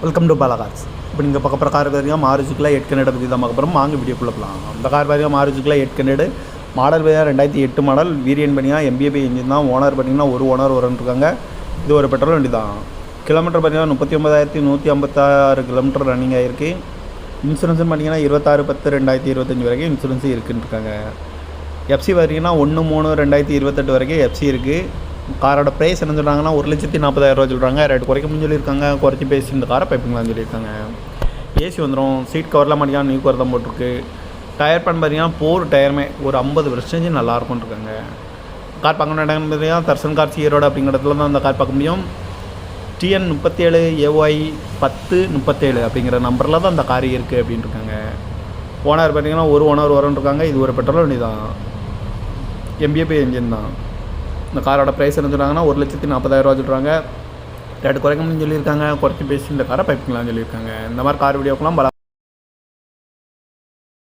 Welcome to Bala cars. இப்போ நீங்கள் பார்க்க போகிற கார் பார்த்தீங்கன்னா மாருதிக்குள்ள 8 கனெக்ட் பற்றி தான் பார்க்க போகிறோம். வாங்க வீடியோக்குள்ளே போகலாம். அந்த கார் பார்த்தீங்கன்னா மாருதிக்குள்ள 8 கனெக்ட் மாடல் பார்த்தீங்கன்னா 2008 மாடல். வேரியன்ட் பார்த்தீங்கன்னா MBA இன்ஜின் தான். ஓனர் பார்த்தீங்கன்னா ஒரு ஓனர் இருக்காங்க. இது ஒரு பெட்ரோல் வண்டி தான். கிலோமீட்டர் பார்த்தீங்கன்னா 39,156 கிலோமீட்டர் ரன்னிங் ஆகிருக்கு. இன்சூரன்ஸ் பார்த்தீங்கன்னா 26/10/2025 வரைக்கும் இன்சூரன்ஸ் இருக்குன்னு இருக்காங்க. எஃப்சி பார்த்தீங்கன்னா 1/3/2028 வரைக்கும் எஃப்சி இருக்குது. காரோட ப்ரைஸ் என்ன சொல்கிறாங்கன்னா 1,40,000 சொல்கிறாங்க. ரேட் குறைக்கணும்னு சொல்லியிருக்காங்க. குறைச்சி பேசி இந்த காரை பைப்பிங்களான்னு சொல்லியிருக்காங்க. ஏசி வந்துடும். சீட் கவர்லாம் பண்ணிக்கலாம். நியூ கவர் தான் போட்டிருக்கு. டயர் பண்ண பார்த்தீங்கன்னா 4 டயருமே ஒரு 50% நல்லாயிருக்கும்னு இருக்காங்க. கார் பார்க்கணும் இடம் பார்த்தீங்கன்னா தர்சன் கார் ஈரோடு அப்படிங்கிற இடத்துல தான் அந்த கார் பார்க்க முடியும். TN 37 AY 1037 அப்படிங்கிற நம்பரில் தான் அந்த கார் இருக்குது அப்படின்னு இருக்காங்க. ஓனர் பார்த்தீங்கன்னா ஒரு ஓனர் இருக்காங்க. இது ஒரு பெட்ரோல் வண்டி தான். MBA என்ஜின் தான். இந்த காரோட ப்ரைஸ் என்ன சொல்கிறாங்கன்னா 1,40,000 சொல்கிறாங்க. ரேட்டு குறைக்கணும்னு சொல்லியிருக்காங்க. குறைச்சி பேசி இந்த காரை பைப்பிங்களான்னு சொல்லியிருக்காங்க. இந்த மாதிரி கார் வீடியோக்கெல்லாம்